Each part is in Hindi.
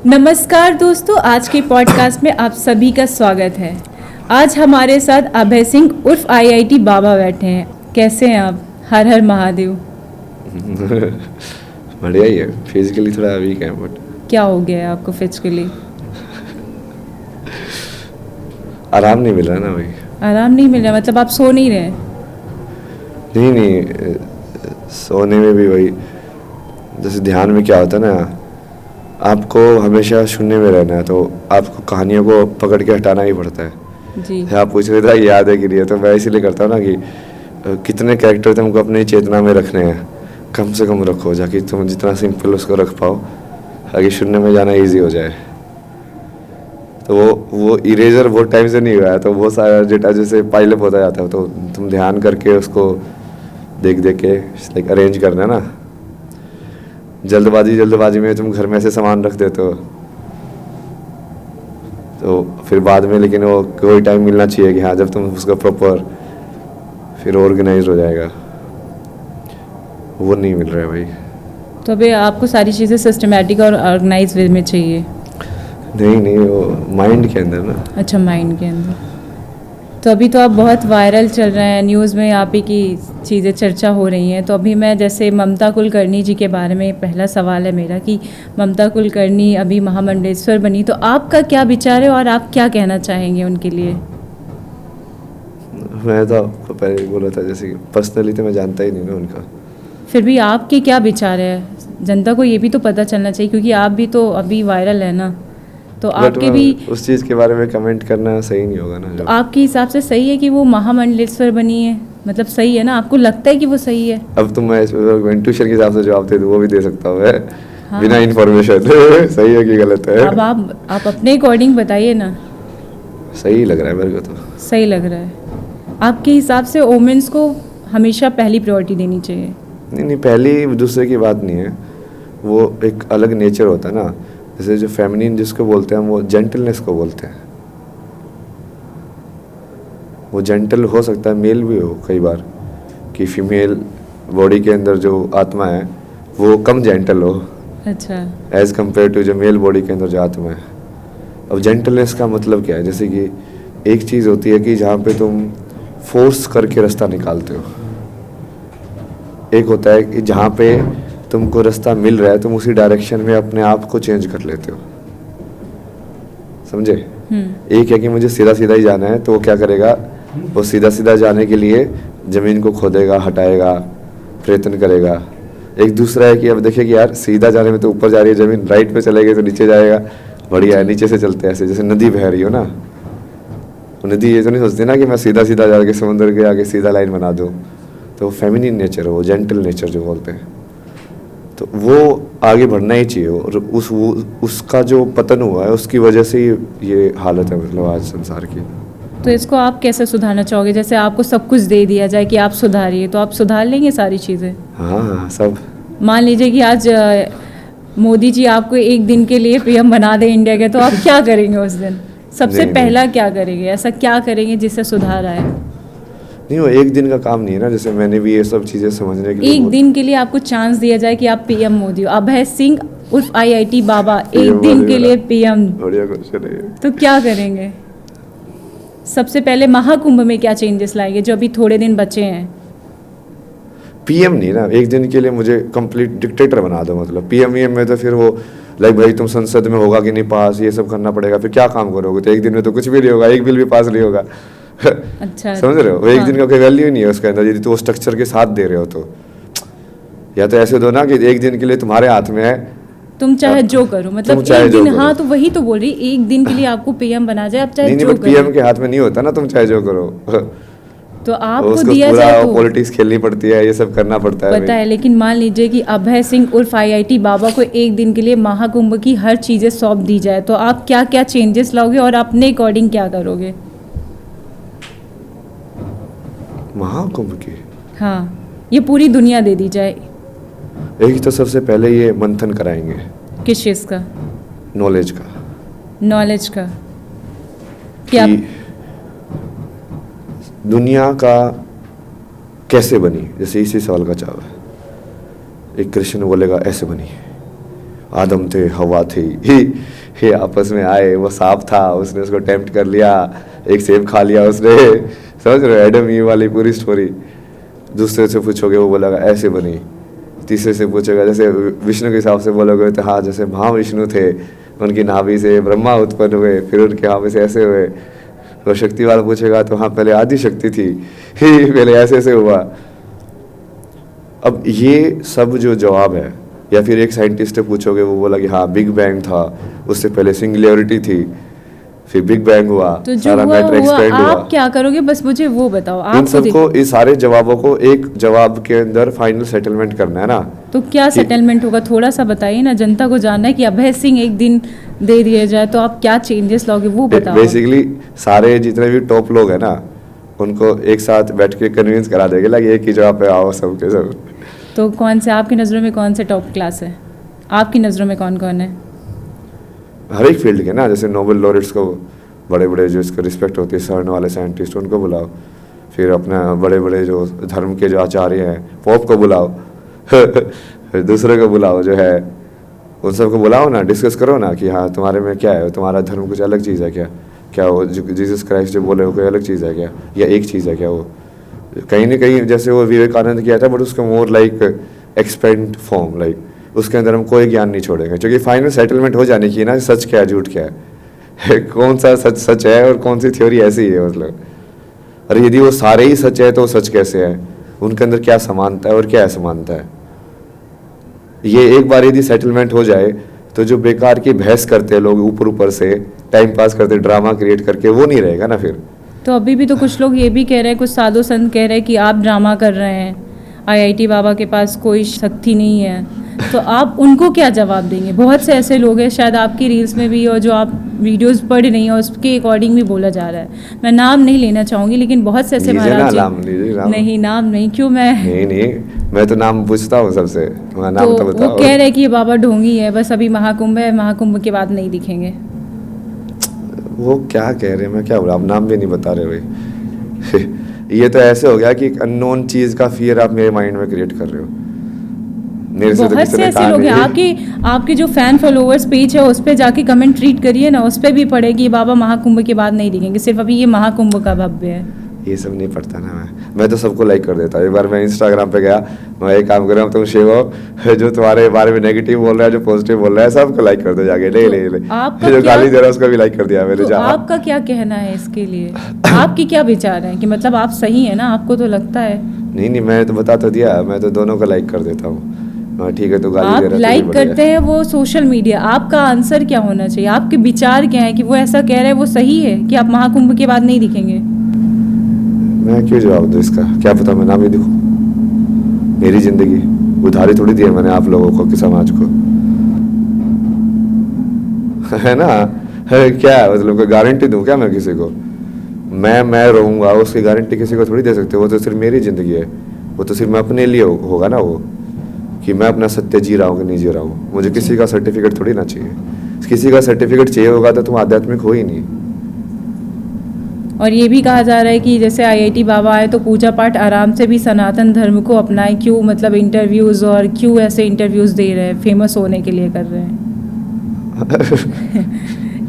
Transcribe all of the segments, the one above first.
नमस्कार दोस्तों, आज के पॉडकास्ट में आप सभी का स्वागत है। आज हमारे साथ अभय सिंह उर्फ आईआईटी बाबा बैठे हैं। कैसे हैं आप? हर हर महादेव। बढ़िया ही है, फिजिकली थोड़ा वीक है बट क्या हो गया है आपको फिजिकली? आराम नहीं मिल रहा ना भाई। आराम नहीं मिल रहा मतलब आप सो नहीं रहे? नहीं, सोने में भी वही, जैसे ध्यान में क्या होता है ना, आपको हमेशा शून्य में रहना है, तो आपको कहानियों को पकड़ के हटाना ही पड़ता है जी। आप पूछ रहे थे याद है कि नहीं है, तो मैं इसीलिए करता हूँ ना कि कितने कैरेक्टर तुमको अपनी चेतना में रखने हैं, कम से कम रखो, जाकि तुम जितना सिंपल उसको रख पाओ, आगे शून्य में जाना इजी हो जाए। तो वो इरेजर बहुत टाइम से नहीं हुआ है, तो वो सारा डेटा जैसे पाइलअप होता जाता है, तो तुम ध्यान करके उसको देख के लाइक अरेंज करना है ना। जल्दबाजी में तुम घर में ऐसे सामान रख देते हो, तो फिर बाद में लेकिन वो कोई टाइम मिलना चाहिए कि हाँ, जब तुम उसका प्रॉपर फिर ऑर्गेनाइज हो जाएगा, वो नहीं मिल रहा है भाई। तो अभी आपको सारी चीज़ें सिस्टमेटिक और ऑर्गेनाइज वे में चाहिए? नहीं, वो माइंड के अंदर ना। अच्छा, माइंड के अंदर। तो अभी तो आप बहुत वायरल चल रहे हैं, न्यूज़ में आप ही की चीज़ें चर्चा हो रही हैं। तो अभी मैं जैसे ममता कुलकर्णी जी के बारे में पहला सवाल है मेरा कि ममता कुलकर्णी अभी महामंडलेश्वर बनी, तो आपका क्या विचार है और आप क्या कहना चाहेंगे उनके लिए? मैं तो आपको पहले ही बोला था, जैसे कि पर्सनली तो मैं जानता ही नहीं ना उनका। फिर भी आपके क्या विचार है? जनता को ये भी तो पता चलना चाहिए, क्योंकि आप भी तो अभी वायरल है ना, तो आपके भी उस चीज़ के बारे में कमेंट करना सही नहीं होगा ना। तो आपके हिसाब से सही है कि वो महामंडलेश्वर बनी है? मतलब सही है ना? आपको लगता है कि वो सही है? अब तो मैं इंट्यूशन के हिसाब से जवाब दे दूँ, वो भी दे सकता हूँ मैं। हाँ। बिना इन्फॉर्मेशन सही है कि गलत है? अब आप अपने अकॉर्डिंग बताइए ना। सही लग रहा है मेरे को तो। सही लग रहा है आपके हिसाब से? वोमेंस को हमेशा पहली प्रायोरिटी देनी चाहिए? नहीं, पहली दूसरे की बात नहीं है, वो एक अलग नेचर होता है ना। जैसे जो फेमिनिन जिसको बोलते हैं, वो जेंटलनेस को बोलते हैं। वो जेंटल हो सकता है, मेल भी हो कई बार, कि फीमेल बॉडी के अंदर जो आत्मा है वो कम जेंटल हो। अच्छा। एज कम्पेयर टू जो मेल बॉडी के अंदर जो आत्मा है। अब जेंटलनेस का मतलब क्या है? जैसे कि एक चीज़ होती है कि जहाँ पे तुम फोर्स करके रास्ता निकालते हो, एक होता है कि जहाँ पे तुमको रास्ता मिल रहा है, तुम उसी डायरेक्शन में अपने आप को चेंज कर लेते हो। समझे? एक है कि मुझे सीधा सीधा ही जाना है, तो वो क्या करेगा, वो सीधा सीधा जाने के लिए ज़मीन को खोदेगा, हटाएगा, प्रयत्न करेगा। एक दूसरा है कि अब देखिए कि यार सीधा जाने में तो ऊपर जा रही है ज़मीन, राइट पे चलेगी तो नीचे जाएगा, बढ़िया है, नीचे से चलते हैं। ऐसे जैसे नदी बह रही हो ना, नदी ये तो नहीं सोचती ना कि मैं सीधा सीधा जाके समुद्र के आगे सीधा लाइन बना दूँ। तो फेमिनिन नेचर है वो, जेंटल नेचर जो बोलते हैं, तो वो आगे बढ़ना ही चाहिए। और उसका जो पतन हुआ है उसकी वजह से ही ये हालत है, मतलब आज संसार की। तो इसको आप कैसे सुधारना चाहोगे? जैसे आपको सब कुछ दे दिया जाए कि आप सुधारिए, तो आप सुधार लेंगे सारी चीज़ें? हाँ, सब। मान लीजिए कि आज मोदी जी आपको एक दिन के लिए पीएम बना दे इंडिया के, तो आप क्या करेंगे उस दिन? सबसे पहला क्या करेंगे? ऐसा क्या करेंगे जिससे सुधार आए? नहीं, वो एक दिन का काम नहीं है ना। जैसे मैंने भी ये सब चीज़ें समझने के लिए एक दिन के लिए आपको चांस दिया जाए कि आप पीएम मोदी हो, अभय सिंह उर्फ आईआईटी बाबा एक दिन के लिए पीएम, बढ़िया क्वेश्चन है। तो क्या करेंगे? सबसे पहले महाकुंभ में क्या चेंजेस लाएंगे जो अभी थोड़े दिन बचे हैं? पीएम नहीं ना, एक दिन के लिए मुझे कंप्लीट डिक्टेटर बना दो। मतलब पीएम में तो फिर वो लाइक भाई तुम संसद में होगा कि नहीं पास, ये सब करना पड़ेगा, फिर क्या काम करोगे? तो एक दिन में तो कुछ भी नहीं होगा, एक बिल भी पास नहीं होगा। अच्छा। समझ रहे हो? वो एक दिन का कोई वैल्यू ही नहीं है उसके अंदर, यदि तो वो स्ट्रक्चर के साथ दे रहे हो तो। या तो ऐसे दो ना कि एक दिन के लिए तुम्हारे हाथ में है, तुम चाहे जो करो, मतलब एक दिन। हाँ, तो वही तो बोल रही, एक दिन के लिए आपको पीएम बना जाए, आप चाहे जो करो। पीएम के हाथ में नहीं होता ना, तुम चाहे जो करो। तो आपको दिया जाए तो पॉलिटिक्स खेलनी पड़ती है, ये सब करना पड़ता है, पता है। लेकिन मान लीजिए कि अभय सिंह उर्फ आईआईटी बाबा को एक दिन के लिए महाकुंभ की हर चीज़ें सौंप दी जाए, तो आप क्या क्या चेंजेस लाओगे और अपने अकॉर्डिंग क्या करोगे? महाकुंभ की? हाँ, ये पूरी दुनिया दे दी जाए। एक तो सबसे पहले ये मंथन कराएंगे। किस चीज़ का? नॉलेज का। नॉलेज का क्या? दुनिया का कैसे बनी, जैसे इसी सवाल का जवाब है। एक कृष्ण बोलेगा ऐसे बनी, आदम थे, हवा थी, ये आपस में आए, वो सांप था, उसने उसको टेम्प्ट कर लिया, एक सेब खा लिया उसने, समझ रहे हो, एडम ईव वाली पूरी स्टोरी। दूसरे से पूछोगे वो बोलेगा ऐसे बनी, तीसरे से पूछेगा, जैसे विष्णु के हिसाब से बोलोगे तो हाँ जैसे महाविष्णु थे, उनकी नाभि से ब्रह्मा उत्पन्न हुए, फिर उनके नाभि से ऐसे हुए। तो शक्ति वाला पूछेगा तो हाँ पहले आदि शक्ति थी, पहले ऐसे ऐसे हुआ। अब ये सब जो जवाब है, या फिर एक साइंटिस्ट से पूछोगे वो बोला कि हाँ बिग बैंग था, उससे पहले सिंगुलैरिटी थी, फिर बिग बैंग हुआ, तो जो सारा मैटर एक्सपेंड हुआ। आप क्या करोगे, बस मुझे वो बताओ। इन आप सबको, इस सारे जवाबों को एक जवाब के अंदर फाइनल सेटलमेंट करना है ना। तो क्या सेटलमेंट होगा, थोड़ा सा बताइए ना, जनता को जानना है कि अभय सिंह एक दिन दे दिया जाए तो आप क्या चेंजेस लाओगे, वो बताओ। बेसिकली सारे जितने भी टॉप लोग हैं ना, उनको एक साथ बैठ के कन्विंस करा देंगे लगे एक ही जगह पे आओ सब के सब। तो कौन से आपकी नज़रों में कौन से टॉप क्लास है, आपकी नज़रों में कौन कौन है? हर एक फील्ड के ना, जैसे नोबेल लॉरेट्स को, बड़े बड़े जो इसको रिस्पेक्ट होती है, सर्न वाले साइंटिस्ट, उनको बुलाओ। फिर अपना बड़े बड़े जो धर्म के जो आचार्य हैं, पोप को बुलाओ, फिर दूसरे को बुलाओ, जो है उन सबको बुलाओ ना, डिस्कस करो ना कि हाँ तुम्हारे में क्या है, तुम्हारा धर्म कुछ अलग चीज़ है क्या, क्या वो जीसस क्राइस्ट जो बोले वो कोई अलग चीज़ है क्या, या एक चीज़ है क्या। वो कहीं ना कहीं जैसे वो विवेकानंद किया था, बट उसका more like expand form, like उसके अंदर हम कोई ज्ञान नहीं छोड़ेंगे, क्योंकि फाइनल सेटलमेंट हो जाने की ना, सच क्या है झूठ क्या है, कौन सा सच सच है और कौन सी थ्योरी ऐसी है, मतलब। और यदि वो सारे ही सच है तो सच कैसे है, उनके अंदर क्या समानता है और क्या असमानता है। ये एक बार यदि सेटलमेंट हो जाए तो जो बेकार की बहस करते हैं लोग, ऊपर ऊपर से टाइम पास करते, ड्रामा क्रिएट करके, वो नहीं रहेगा ना फिर। तो अभी भी तो कुछ लोग ये भी कह रहे हैं, कुछ साधु संत कह रहे हैं कि आप ड्रामा कर रहे हैं, आईआईटी बाबा के पास कोई शक्ति नहीं है, तो आप उनको क्या जवाब देंगे? बहुत से ऐसे लोग हैं, शायद आपकी रील्स में भी, और जो आप वीडियोस पढ़ नहीं हो उसके अकॉर्डिंग भी बोला जा रहा है। मैं नाम नहीं लेना चाहूँगी, लेकिन बहुत से ऐसे महाराज जी, नहीं नाम नहीं, क्यों? मैं तो नाम पूछता हूँ सबसे, नाम तो बताओ। वो कह रहे हैं कि ये बाबा ढोंगी है, बस अभी महाकुंभ है, महाकुंभ के बाद नहीं दिखेंगे। वो क्या कह रहे हैं, मैं क्या बोला, आप नाम भी नहीं बता रहे भाई। ये तो ऐसे हो गया कि एक अननोन चीज का फियर आप मेरे माइंड में क्रिएट कर रहे हो। मेरे से तो बहुत किसी से ने ऐसे कहा लोग हैं, नहीं। आपके जो फैन फॉलोअर्स पेज है उस पे जाके कमेंट रीड करिए ना, उस पे भी पढ़े कि बाबा महाकुंभ के बाद नहीं दिखेंगे, सिर्फ अभी ये महाकुंभ का भव्य है। ये सब नहीं पढ़ता ना मैं तो सबको लाइक कर देता हूँ। एक बार मैं इंस्टाग्राम पे गया, मैं एक काम कर रहा हूँ, तुम शेव हो, जो तुम्हारे बारे में नेगेटिव बोल रहा है, जो पॉजिटिव बोल रहा है, सबको लाइक कर दो जाके। ले जो गाली दे रहा है उसको भी लाइक कर दिया मैंने। तो आपका क्या कहना है इसके लिए, आपकी क्या विचार है कि मतलब आप सही है ना, आपको तो लगता है? नहीं मैं तो बता तो दिया, मैं तो दोनों को लाइक कर देता हूँ। ठीक है, तो गाली दे रहा है, लाइक करते हैं वो सोशल मीडिया, आपका आंसर क्या होना चाहिए, आपके विचार क्या है कि वो ऐसा कह रहे हैं वो सही है कि आप महाकुंभ के बाद नहीं दिखेंगे? मैं क्यों जवाब दूं इसका, क्या पता मैं ना भी दिखूं। मेरी जिंदगी उधारी थोड़ी दी है मैंने आप लोगों को कि समाज को, है ना। है क्या, मतलब कोई गारंटी दूं क्या मैं किसी को? मैं रहूंगा उसकी गारंटी किसी को थोड़ी दे सकते। वो तो सिर्फ मेरी जिंदगी है, वो तो सिर्फ मैं अपने लिए होगा ना, वो कि मैं अपना सत्य जी रहा हूँ कि नहीं जी रहा हूँ। मुझे किसी का सर्टिफिकेट थोड़ी ना चाहिए। किसी का सर्टिफिकेट चाहिए होगा तो तुम आध्यात्मिक हो ही नहीं। और ये भी कहा जा रहा है कि जैसे आईआईटी बाबा आए तो पूजा पाठ आराम से भी सनातन धर्म को अपनाएं, क्यों मतलब इंटरव्यूज़, और क्यों ऐसे इंटरव्यूज़ दे रहे हैं, फेमस होने के लिए कर रहे हैं?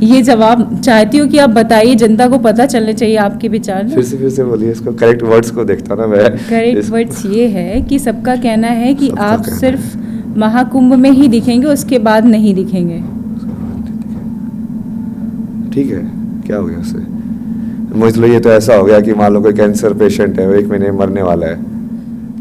ये जवाब चाहती हूँ कि आप बताइए, जनता को पता चलने चाहिए आपके विचार। फिर से बोलिए इसको, करेक्ट वर्ड्स को देखता ना मैं। करेक्ट वर्ड्स ये है कि सबका कहना है कि आप सिर्फ महाकुंभ में ही दिखेंगे, उसके बाद नहीं दिखेंगे। ठीक है, क्या हो गया उससे? मतलब ये तो ऐसा हो गया कि मान लो कोई कैंसर पेशेंट है, वो 1 महीने में मरने वाला है,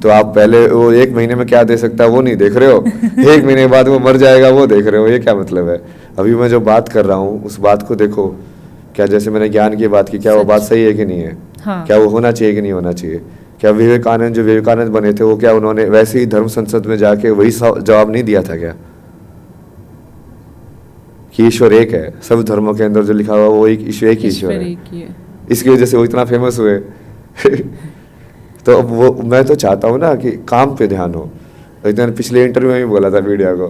तो आप पहले वो 1 महीने में क्या दे सकता है वो नहीं देख रहे हो, 1 महीने बाद वो मर जाएगा वो देख रहे हो। ये क्या मतलब है? अभी मैं जो बात कर रहा हूँ उस बात को देखो, क्या जैसे मैंने ज्ञान की बात की, क्या वो बात सही है कि नहीं है? हाँ। क्या वो होना चाहिए कि नहीं होना चाहिए? क्या विवेकानंद, जो विवेकानंद बने थे, वो क्या उन्होंने वैसे ही धर्म संसद में जाके वही जवाब नहीं दिया था क्या कि ईश्वर एक है? सब धर्मों के अंदर जो लिखा हुआ वो एक ईश्वर है। इसकी वजह से वो इतना फेमस हुए। तो अब वो मैं तो चाहता हूँ ना कि काम पे ध्यान हो। तो पिछले इंटरव्यू में भी बोला था मीडिया को,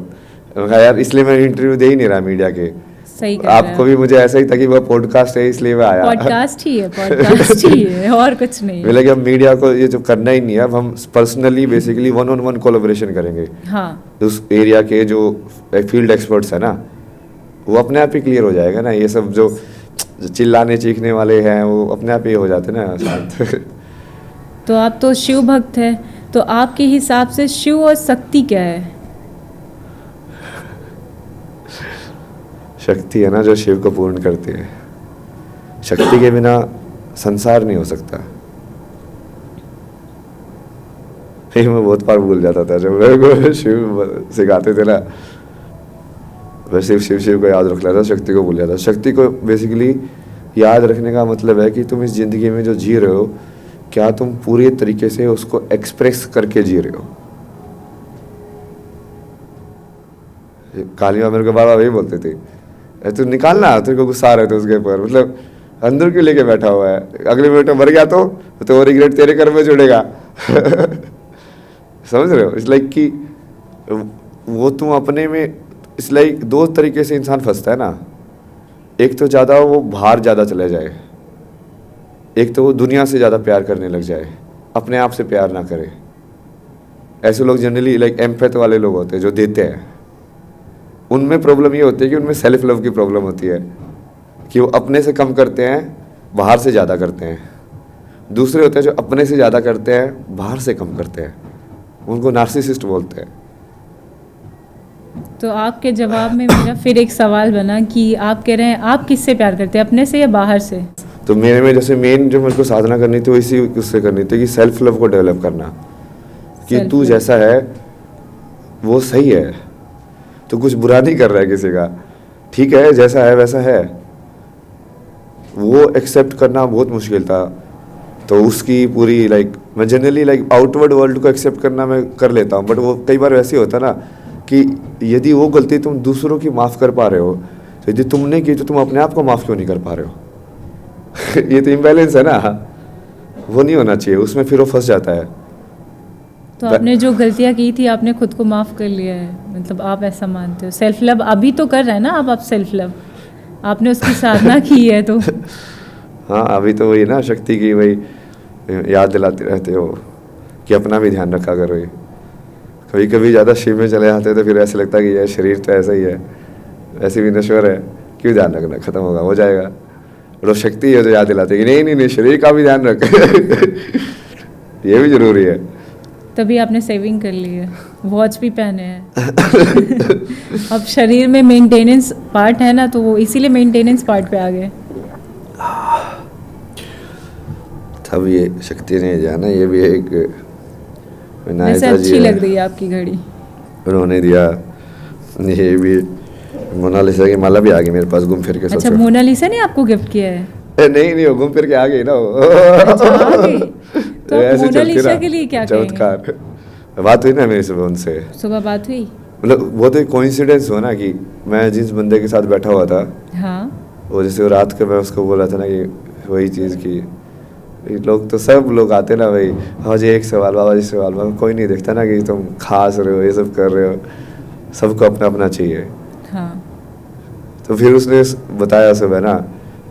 यार इसलिए मैं इंटरव्यू दे ही नहीं रहा मीडिया के, सही कर रहे हैं आपको भी मुझे ऐसा ही था कि वो पॉडकास्ट है इसलिए मैं आया। पॉडकास्ट ही है और कुछ नहीं बोले कि अब मीडिया को ये जो करना ही नहीं है, अब हम पर्सनली बेसिकली 1-on-1 कोलैबोरेशन करेंगे। हाँ उस एरिया के जो फील्ड एक्सपर्ट्स है ना, वो अपने आप ही क्लियर हो जाएगा ना। ये सब जो चिल्लाने चीखने वाले हैं वो अपने आप ही हो जाते ना शांत। तो आप तो शिव भक्त है, तो आपके हिसाब से शिव और शक्ति क्या है? शक्ति है ना जो शिव को पूर्ण करती है। शक्ति के बिना संसार नहीं हो सकता। ये मैं बहुत बार भूल जाता था जब मेरे को शिव सिखाते थे ना, मैं सिर्फ शिव को याद रख लेता, शक्ति को भूल जाता। शक्ति को बेसिकली याद रखने का मतलब है कि तुम इस जिंदगी में जो जी रहे हो, क्या तुम पूरे तरीके से उसको एक्सप्रेस करके जी रहे हो। काली माँ मेरे को बार बार वही बोलते थे, तू निकालना, तेरे को गुस्सा आ रहा था उसके ऊपर, मतलब अंदर क्यों लेके बैठा हुआ है, अगले मिनट में मर गया तो रिग्रेट तेरे कर्म में जुड़ेगा। समझ रहे हो? इट्स लाइक कि वो तुम अपने में, इट्स लाइक दो तरीके से इंसान फंसता है ना। एक तो ज़्यादा वो बाहर ज़्यादा चले जाए, एक तो वो दुनिया से ज़्यादा प्यार करने लग जाए, अपने आप से प्यार ना करे। ऐसे लोग जनरली लाइक एम्पैथ वाले लोग होते हैं जो देते हैं। उनमें प्रॉब्लम ये होती है कि उनमें सेल्फ लव की प्रॉब्लम होती है कि वो अपने से कम करते हैं, बाहर से ज़्यादा करते हैं। दूसरे होते हैं जो अपने से ज़्यादा करते हैं, बाहर से कम करते हैं, उनको नार्सिसिस्ट बोलते हैं। तो आपके जवाब में मेरा फिर एक सवाल बना कि आप कह रहे हैं आप किससे प्यार करते हैं, अपने से या बाहर से? तो मेरे में जैसे मेन जो मेरे को साधना करनी थी वो इसी उससे करनी थी कि सेल्फ लव को डेवलप करना, कि तू जैसा है वो सही है, तो कुछ बुरा नहीं कर रहा है किसी का, ठीक है जैसा है वैसा है। वो एक्सेप्ट करना बहुत मुश्किल था। तो उसकी पूरी लाइक मैं जनरली लाइक आउटवर्ड वर्ल्ड को एक्सेप्ट करना मैं कर लेता हूँ, बट वो कई बार वैसे होता ना कि यदि वो गलती तुम दूसरों की माफ़ कर पा रहे हो, तो यदि तुमने की तो तुम अपने आप को माफ़ क्यों नहीं कर पा रहे हो। ये तो इम्बैलेंस है ना, वो नहीं होना चाहिए, उसमें फिर वो फंस जाता है। तो आपने जो गलतियां की थी आपने खुद को माफ़ कर लिया है, मतलब आप ऐसा मानते हो? सेल्फ लव अभी तो कर रहे हैं ना आप सेल्फ लव, आपने उसकी साधना की है तो। हाँ अभी तो वही ना, शक्ति की वही याद दिलाते रहते हो कि अपना भी ध्यान रखा करो। ये कभी कभी ज़्यादा शिव में चले जाते हैं तो फिर ऐसे लगता है कि यह शरीर तो ऐसा ही है, ऐसे भी नश्वर है, क्यों ध्यान रखना, खत्म होगा, हो जाएगा। और वो शक्ति है जो याद दिलाती है कि नहीं नहीं नहीं, शरीर का भी ध्यान रख। ये भी जरूरी है। तभी आपने सेविंग कर ली है, वॉच भी पहने हैं। अब शरीर में मेंटेनेंस पार्ट है ना, तो वो इसीलिए मेंटेनेंस पार्ट पे आ गए। तब ये शक्ति ने जाना, ये भी एक वैसे अच्छी लग रही है आपकी घड़ी, उन्होंने दिया। ये भी मोनालिसा की माला भी आ गई मेरे पास घूम फिर के। अच्छा मोनालिसा ने आपको गिफ्ट किया है? नहीं नहीं, वो घूम फिर के आ गई ना वो। अच्छा, आ गई। तो ऐसे मोनालिसा के लिए क्या कहेंगे? चमत्कार। बात हुई ना मेरी सुबह उनसे, सुबह बात हुई, मतलब वो तो एक कोइंसिडेंस हुआ ना कि मैं जिस बंदे के साथ बैठा हुआ था, हाँ, वो जैसे वो रात को मैं उसको बोला था ना कि वही चीज़ की लोग तो सब लोग आते ना भाई, हाँ जी एक सवाल बाबा जी सवाल, बाबा कोई नहीं देखता ना कि तुम खास रहे हो, ये सब कर रहे हो, सबको अपना अपना चाहिए। हाँ। तो फिर उसने बताया सुबह ना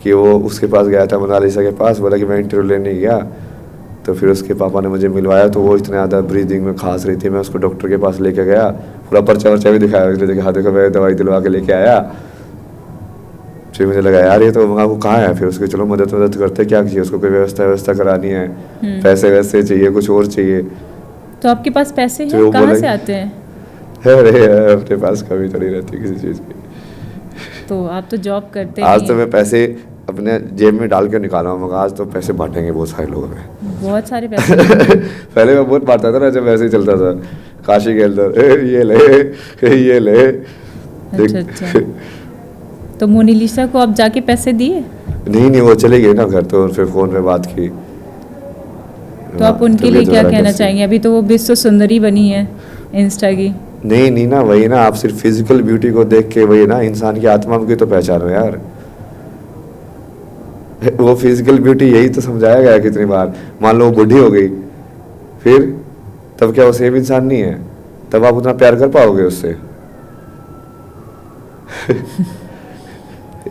कि वो उसके पास गया था, मोनालिसा के पास, बोला कि मैं इंटरव्यू लेने गया, तो फिर उसके पापा ने मुझे मिलवाया, तो वो इतना ज़्यादा ब्रीदिंग में खांस रही थी, मैं उसको डॉक्टर के पास लेके गया, पूरा पर्चा वर्चा भी दिखाया, उसने देखा हाँ देखो मैं दवाई दिलवा के लेके आया। फिर मुझे लगा यार ये तो वो कहाँ है, फिर उसकी चलो मदद करते, क्या चाहिए उसको, कोई व्यवस्था करानी है, पैसे वैसे चाहिए, कुछ और चाहिए। तो आपके पास पैसे हैं, कहाँ से आते हैं? अरे अपने पास कभी थोड़ी रहती किसी चीज़ की। तो आप तो जॉब करते आज हैं। तो मैं पैसे अपने जेब में डाल के निकाला हूँ, मगर आज तो पैसे बांटेंगे बहुत सारे लोगों में। बहुत सारे पैसे। पहले मैं बहुत बांटता था ना जब ऐसे ही चलता था काशी के अंदर, ये ले ये ले। अच्छा। तो मोनालिसा को आप जाके पैसे दिए? नहीं वो चले गए ना घर, तो फिर फोन पे बात की। तो आप उनके लिए क्या कहना चाहेंगे? अभी तो वो विश्व सुंदरी बनी है इंस्टा की। नहीं ना, वही ना, आप सिर्फ फिजिकल ब्यूटी को देख के वही ना, इंसान की आत्मा की तो पहचानो यार। वो फिजिकल ब्यूटी यही तो समझाया गया कितनी बार। मान लो वो बूढ़ी हो गई, फिर तब क्या वो सेम इंसान नहीं है? तब आप उतना प्यार कर पाओगे उससे?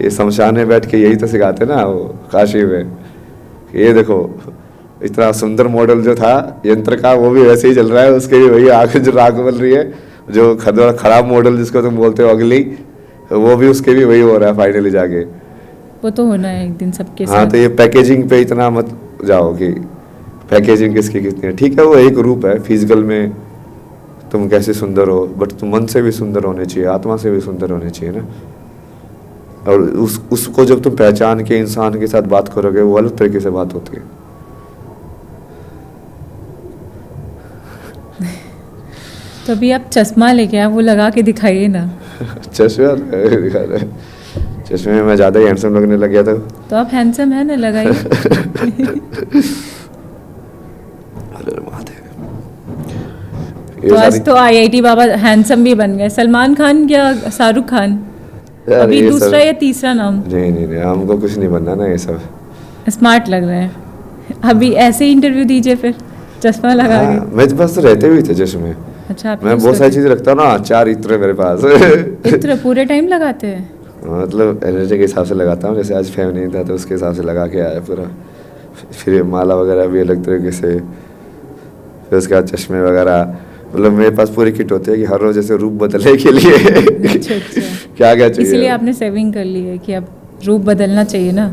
ये शमशान में बैठ के यही तो सिखाते ना वो काशी में। ये देखो इतना सुंदर मॉडल जो था यंत्र का वो भी वैसे ही चल रहा है, उसके भी वही आग जो राख बन रही है। जो खराब मॉडल जिसको तुम बोलते हो अगली, वो भी उसके भी वही हो रहा है फाइनली जाके। वो तो होना है एक दिन सबके हाँ, साथ। तो ये पैकेजिंग पे इतना मत जाओ कि पैकेजिंग किसकी कितनी है। ठीक है, वो एक रूप है, फिजिकल में तुम कैसे सुंदर हो, बट तुम मन से भी सुंदर होने चाहिए, आत्मा से भी सुंदर होने चाहिए ना। और उसको जब तुम पहचान के इंसान के साथ बात करोगे वो अलग तरीके से बात होती है। तो अभी आप चश्मा लेके आए, वो लगा के दिखाइए ना। चश्मा दिखा रहे, चश्मे में मैं ज़्यादा ही हैंडसम लगने लग गया था। तो आप हैंडसम है ना, लगाइए। तो आज तो IIT बाबा हैंडसम भी बन गए। सलमान खान या शाहरुख खान? अभी दूसरा या तीसरा नाम? नहीं, हमको कुछ नहीं बनना ना ये सब। स्मार्ट लग रहे हैं। अभी ऐसे ही इंटरव्यू दीजिए फिर चश्मा लगा के। मेरे पास तो रहते भी थे चश्मे। अच्छा, मैं बहुत सारी चीजें रखता हूँ ना, 4 इत्र मेरे पास। इत्र पूरे टाइम लगाते हैं? मतलब एनर्जी के हिसाब से लगाता हूँ, जैसे आज फैम नहीं था तो उसके हिसाब से लगा के आया पूरा। फिर माला वगैरह भी अलग तरीके से, फिर उसके बाद चश्मे वगैरह। मतलब मेरे पास पूरी किट होती है कि हर रोज जैसे रूप बदलने के लिए अच्छा। क्या चाहिए। इसलिए आपने सेविंग कर ली है कि अब रूप बदलना चाहिए ना।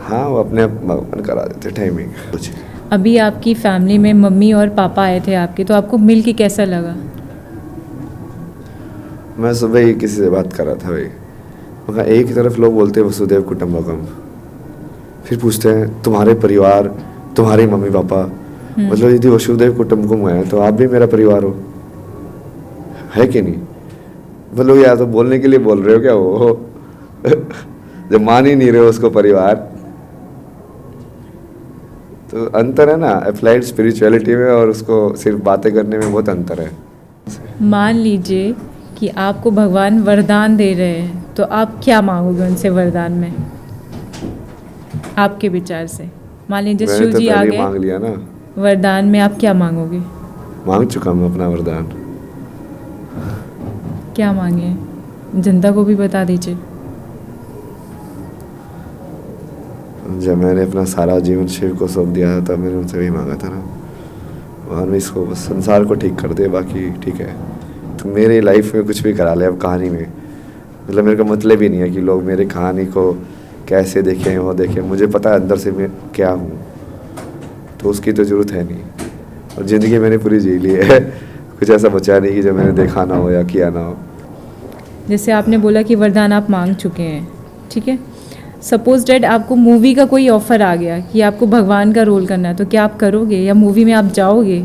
हाँ, वो अपने भगवान करा देते टाइमिंग कुछ। अभी आपकी फैमिली में मम्मी और पापा आए थे आपके, तो आपको मिल के कैसा लगा? मैं सुबह ही किसी से बात कर रहा था भाई, मगर एक ही तरफ लोग बोलते हैं वसुदेव कुटुंबकम, फिर पूछते हैं तुम्हारे परिवार, तुम्हारे मम्मी पापा। मतलब यदि वसुदेव कुटुंबकम है तो आप भी मेरा परिवार हो, है कि नहीं? मतलब यार तो बोलने के लिए बोल रहे हो क्या वो? जब मान ही नहीं रहे हो उसको परिवार, तो अंतर है ना अप्लाइड स्पिरिचुअलिटी में और उसको सिर्फ बातें करने में बहुत अंतर है। मान लीजिए कि आपको भगवान वरदान दे रहे हैं, तो आप क्या मांगोगे उनसे वरदान में, आपके विचार से? मान लीजिए शिव जी आ गए, मांग लिया ना वरदान में आप क्या मांगोगे? मांग चुका मैं अपना वरदान। क्या मांगे, जनता को भी बता दीजिए। जब मैंने अपना सारा जीवन शिव को सौंप दिया था तब मैंने उनसे वही मांगा था ना, और मैं इसको बस संसार को ठीक कर दे, बाकी ठीक है। तो मेरी लाइफ में कुछ भी करा ले अब कहानी में, मतलब मेरे का मतलब ही नहीं है कि लोग मेरी कहानी को कैसे देखें वो देखें। मुझे पता है अंदर से मैं क्या हूँ, तो उसकी तो ज़रूरत है नहीं। और ज़िंदगी मैंने पूरी जी ली है, कुछ ऐसा बचा नहीं कि जो मैंने देखा ना हो या किया ना हो। जैसे आपने बोला कि वरदान आप मांग चुके हैं, ठीक है। सपोज डैट आपको मूवी का कोई ऑफ़र आ गया कि आपको भगवान का रोल करना है, तो क्या आप करोगे या मूवी में आप जाओगे?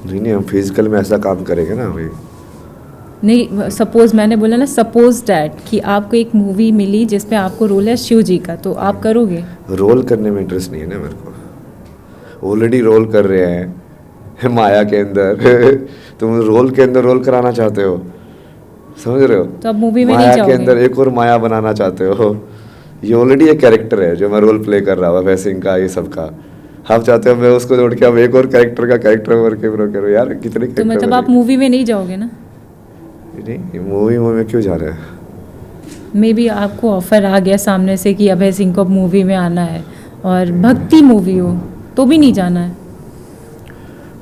नहीं, हम फिजिकल में ऐसा काम करेंगे ना भाई। नहीं, सपोज मैंने बोला ना, सपोज डैट कि आपको एक मूवी मिली जिसमें आपको रोल है शिव जी का, तो आप करोगे? रोल करने में इंटरेस्ट नहीं है ना मेरे को, ऑलरेडी रोल कर रहे हैं माया के अंदर। तुम रोल के अंदर रोल कराना चाहते हो, समझ रहे हो? तो आप मूवी में नहीं माया जाओगे? के अंदर एक और माया बनाना चाहते हो। ये ऑलरेडी एक कैरेक्टर है जो मैं रोल प्ले कर रहा हूँ वैसे का, ये सब का। आप चाहते हो मैं उसको जोड़ के अब एक और कैरेक्टर का कैरेक्टर करके प्रो करो यार, कितने तो मतलब आप मूवी में नहीं जाओगे ना? नहीं, मूवी में क्यों जा रहे हैं? मे बी आपको ऑफ़र आ गया सामने से कि अभय सिंह को मूवी में आना है और भक्ति मूवी हो, तो भी नहीं जाना है?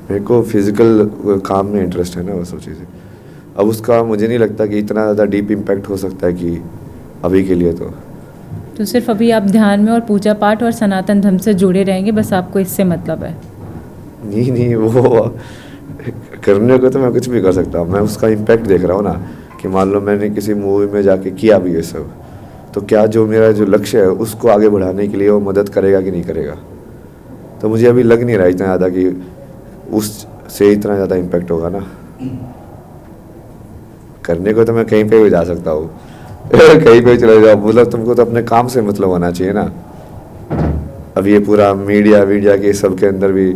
मेरे को फिजिकल काम में इंटरेस्ट है ना, वो सब चीज़ें। अब उसका मुझे नहीं लगता कि इतना ज़्यादा डीप इम्पैक्ट हो सकता है कि अभी के लिए तो सिर्फ अभी आप ध्यान में और पूजा पाठ और सनातन धर्म से जुड़े रहेंगे, बस आपको इससे मतलब है? नहीं, वो करने को तो मैं कुछ भी कर सकता हूँ। मैं उसका इम्पैक्ट देख रहा हूँ ना, कि मान लो मैंने किसी मूवी में जाके किया भी ये सब, तो क्या जो मेरा जो लक्ष्य है उसको आगे बढ़ाने के लिए वो मदद करेगा कि नहीं करेगा। तो मुझे अभी लग नहीं रहा इतना ज़्यादा कि उससे इतना ज़्यादा इम्पैक्ट होगा ना। करने को तो मैं कहीं पे भी जा सकता हूँ कहीं पे चले जाओ, मतलब तुमको तो अपने काम से मतलब होना चाहिए ना। अब ये पूरा मीडिया के सब के अंदर भी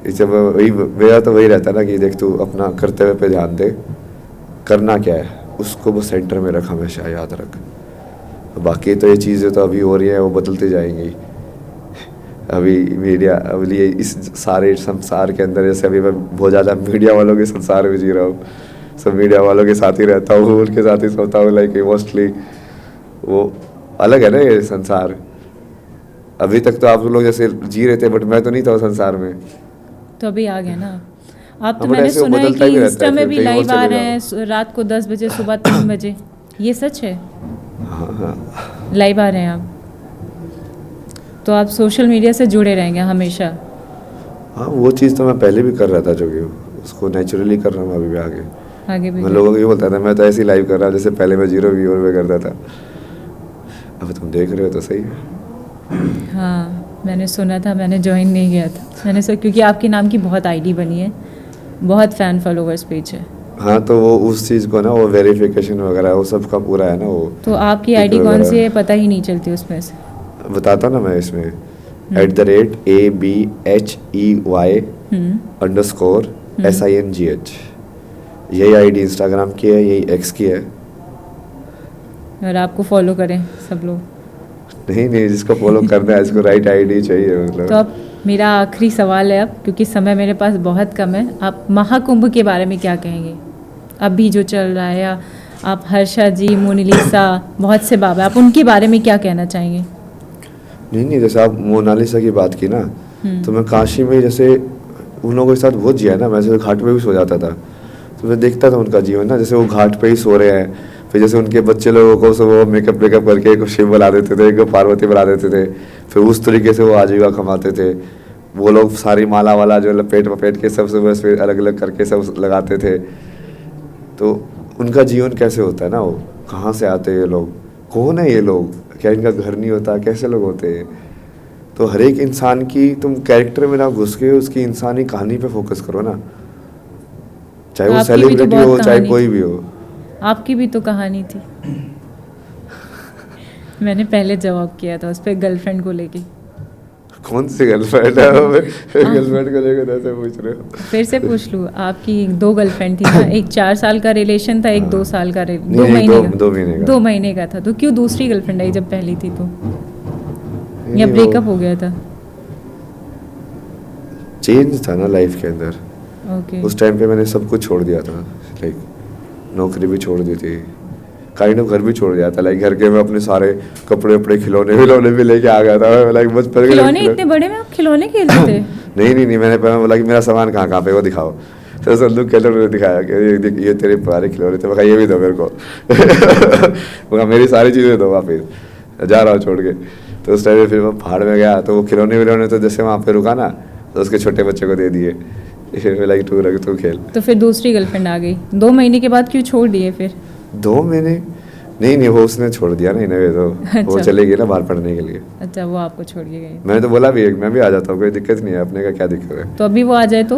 जब वही मेरा तो वही रहता है ना कि देख तू अपना कर्तव्य पे ध्यान दे, करना क्या है उसको बस सेंटर में रख, हमेशा याद रख। बाकी तो ये चीज़ें तो अभी हो रही है, वो बदलती जाएंगी। अभी मीडिया अभी इस सारे संसार के अंदर, जैसे अभी मैं बहुत ज़्यादा मीडिया वालों के संसार में जी रहा हूँ, सब मीडिया वालों के साथ ही रहता हूँ, उनके साथ ही सोता हूँ, लाइक मोस्टली वो अलग है ना ये संसार। अभी तक तो आप लोग जैसे जी रहे थे, बट मैं तो नहीं था उस संसार में। तो अभी आ गए ना आप। तो but मैंने ऐसे वो सुना है बदलता कि भी रहता इंस्टा है, में फिर भी कहीं और लाइव आ चले रहे जाओ। हैं रात को 10 बजे सुबह 3 बजे, ये सच है? हाँ हाँ लाइव आ रहे हैं आप? तो आप सोशल मीडिया से जुड़े रहेंगे हमेशा? हाँ, वो चीज़ तो मैं पहले भी कर रहा था, जो कि उसको नेचुरली कर रहा हूँ अभी भी आगे। आगे भी मैं लोगों को ये बोलता था मैं तो ऐसे ही लाइव कर रहा हूँ जैसे पहले मैं 0 व्यूअर पे करता था। अब तुम देख रहे हो तो सही है। हाँ मैंने सुना था, मैंने ज्वाइन नहीं किया था। मैंने सोचा क्योंकि आपके नाम की बहुत आईडी बनी है, बहुत फ़ैन फॉलोवर्स पेज है। हाँ, तो वो उस चीज़ को ना, वो वेरिफिकेशन वगैरह वो सब का पूरा है ना वो। तो आपकी टिक आईडी कौन वगैरह सी है पता ही नहीं चलती उसमें से। बताता ना मैं इसमें, @ABHEY_SINGH, यही आईडी इंस्टाग्राम की है, यही एक्स की है। और आपको फॉलो करें सब लोग? नहीं नहीं, जिसको फॉलो करना है इसको राइट आईडी चाहिए तो मतलब। अब मेरा आखिरी सवाल है अब, क्योंकि समय मेरे पास बहुत कम है। आप महाकुंभ के बारे में क्या कहेंगे अभी जो चल रहा है? या आप हर्षा जी, मोनालिसा, बहुत से बाबा, आप उनके बारे में क्या कहना चाहेंगे? नहीं नहीं, जैसे आप मोनालिसा की बात की ना, तो मैं काशी में जैसे उन लोगों के साथ बहुत जिया है ना। मैं जैसे घाट पे भी सो जाता था, तो मैं देखता था उनका जीवन ना, जैसे वो घाट पे ही सो रहे हैं। फिर जैसे उनके बच्चे लोगों को सब वो मेकअप करके एक को शिव बना देते थे, एक को पार्वती बना देते थे। फिर उस तरीके से वो आजीविका कमाते थे। वो लोग सारी माला वाला जो लपेट वपेट के सब सुबह फिर अलग अलग करके सब लगाते थे। तो उनका जीवन कैसे होता है ना, वो कहाँ से आते हैं ये लोग, कौन है ये लोग, क्या इनका घर नहीं होता, कैसे लोग होते हैं? तो हर एक इंसान की तुम कैरेक्टर में ना घुस के उसकी इंसानी कहानी पे फोकस करो ना, चाहे वो आपकी भी तो सेलिब्रिटी बहुत हो चाहे कहानी कोई थी। भी हो। आपकी भी तो कहानी थी। मैंने पहले जवाब किया था उस पर, गर्लफ्रेंड को लेके। कौन सी गर्लफ्रेंड है? गर्लफ्रेंड को लेकर ऐसे पूछ रहे हो? फिर से पूछ लूँ, आपकी 2 गर्लफ्रेंड थी ना? एक 4 साल का रिलेशन था, एक 2 साल का 2 नहीं, महीने का। 2 महीने का। 2 महीने का था, तो क्यों दूसरी गर्लफ्रेंड आई जब पहली थी तो? या नहीं, ब्रेकअप वो हो गया था? चेंज था ना लाइफ के अंदर। ओके। उस टाइम पे मैंने सब कुछ छोड़ दिया था, लाइक नौकरी भी छोड़ दी थी, काइंड ऑफ घर भी छोड़ दिया था। लाइक घर के मैं अपने सारे कपड़े वपड़े खिलौने भी लेके आ गया था। लाइक बचपन के खिलौने इतने बड़े में आप खिलौने खेलते थे? नहीं, मैंने पहले बोला कि मेरा सामान कहाँ कहाँ पे वो दिखाओ। तो संदूक के अंदर उन्होंने दिखाया कि ये देख, ये तेरे पुराने खिलौने थे। मैं कहा ये भी दो मेरे को। मैं कहा मेरी सारी चीज़ें दो वापिस, जा रहा हूँ छोड़ के। तो उस टाइम फिर मैं पहाड़ में गया, तो वो खिलौने विलौने तो जैसे वहाँ पे रुका ना, तो उसके छोटे बच्चे को दे दिए। लाइक तू खेल। तो फिर दूसरी गर्लफ्रेंड आ गई 2 महीने के बाद, क्यों छोड़ दिए फिर? 2 महीने नहीं, वो उसने छोड़ दिया ना इन्हें तो। वो अच्छा। चले गई ना बाहर पढ़ने के लिए। अच्छा, वो आपको छोड़ के गई। मैंने तो बोला भी है, मैं भी आ जाता हूँ, कोई दिक्कत नहीं है, अपने का क्या दिक्कत है। तो अभी वो आ जाए तो?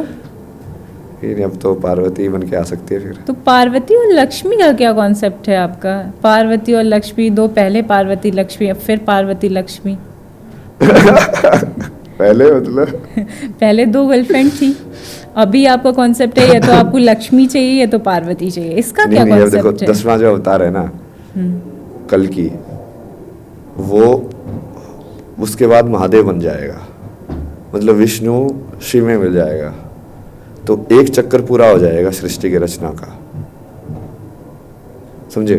नहीं, अब तो पार्वती बन के आ सकती है फिर। तो पार्वती और लक्ष्मी का क्या कॉन्सेप्ट है आपका? पार्वती और लक्ष्मी, 2 पहले पार्वती लक्ष्मी, अब फिर पार्वती लक्ष्मी। पहले मतलब पहले 2 गर्लफ्रेंड थी, अभी आपका कॉन्सेप्ट है या तो आपको लक्ष्मी चाहिए या तो पार्वती चाहिए, इसका क्या नहीं, अब देखो कॉन्सेप्ट है? 10वां जो अवतार है ना कल की, वो उसके बाद महादेव बन जाएगा, मतलब विष्णु शिव में मिल जाएगा। तो एक चक्कर पूरा हो जाएगा सृष्टि की रचना का, समझे?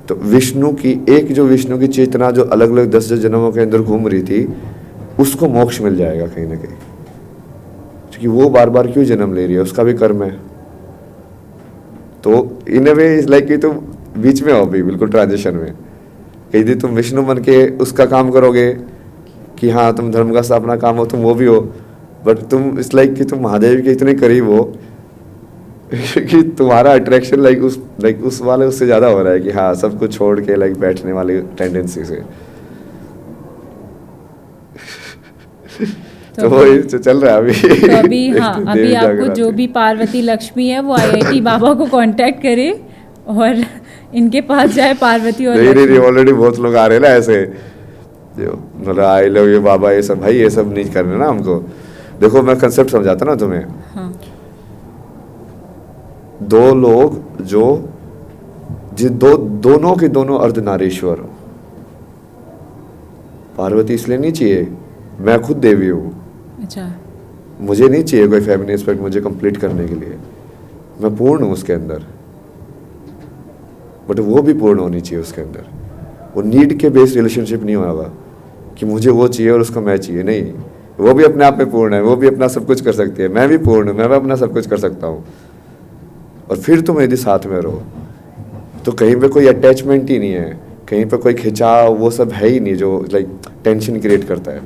तो विष्णु की विष्णु की चेतना जो अलग अलग 10 जन्मों के अंदर घूम रही थी, उसको मोक्ष मिल जाएगा कहीं ना कहीं, क्योंकि वो बार बार क्यों जन्म ले रही है, उसका भी कर्म है। तो इन अ वे इज लाइक कि तुम बीच में हो अभी, बिल्कुल ट्रांजिशन में। कहीं दिन तुम विष्णु बन के उसका काम करोगे कि हाँ तुम धर्म का अपना काम हो, तुम वो भी हो, बट तुम इस लाइक कि तुम महादेव के इतने करीब हो कि तुम्हारा अट्रैक्शन लाइक उस वाले उससे ज़्यादा हो रहा है कि हाँ सब कुछ छोड़ के लाइक बैठने वाली टेंडेंसी से। तो वो जो चल रहा है अभी। तो अभी हाँ, अभी आपको जो भी पार्वती लक्ष्मी है वो IIT बाबा को कांटेक्ट करे और इनके पास जाए पार्वती और नहीं, ऑलरेडी बहुत लोग आ रहे हैं ना ऐसे, जो मतलब आई लव यू बाबा, ये सब भाई ये सब नहीं करना ना हमको। देखो मैं कंसेप्ट समझाता ना तुम्हें। हाँ। 2 लोग जो दोनों के दोनों अर्धनारीश्वर हो। पार्वती इसलिए नहीं चाहिए, मैं खुद देवी हूँ। अच्छा। मुझे नहीं चाहिए कोई फेमिनिन एस्पेक्ट मुझे कंप्लीट करने के लिए, मैं पूर्ण हूँ उसके अंदर, बट वो भी पूर्ण होनी चाहिए उसके अंदर। वो नीड के बेस्ड रिलेशनशिप नहीं होगा कि मुझे वो चाहिए और उसको मैं चाहिए, नहीं। वो भी अपने आप में पूर्ण है, वो भी अपना सब कुछ कर सकती है, मैं भी पूर्ण हूँ, मैं भी अपना सब कुछ कर सकता हूँ। और फिर तुम यदि साथ में रहो तो कहीं पे कोई अटैचमेंट ही नहीं है, कहीं पे कोई खिंचाव वो सब है ही नहीं जो लाइक टेंशन क्रिएट करता है,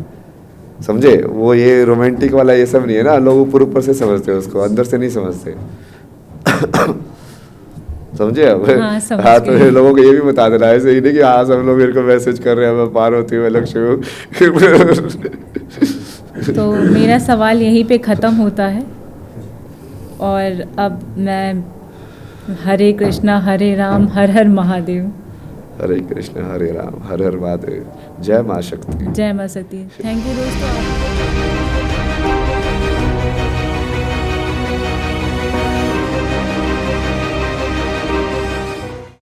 समझे। वो ये रोमांटिक वाला ये सब नहीं है ना, लोग ऊपर ऊपर से समझते हैं उसको, अंदर से नहीं समझते। समझे अब? हाँ, समझ हाँ, तो गई। लोगों को ये भी बता देना है, ऐसे ही नहीं कि हाँ सब लोग मेरे को मैसेज कर रहे हैं मैं पार्वती हूँ, लक्ष्य हूँ। तो मेरा सवाल यहीं पे ख़त्म होता है और अब मैं हरे कृष्णा हरे राम हर हर महादेव। हरे कृष्ण हरे राम हर हर महादेव। जय माँ शक्ति। जय माँ शक्ति। थैंक यू दोस्तों।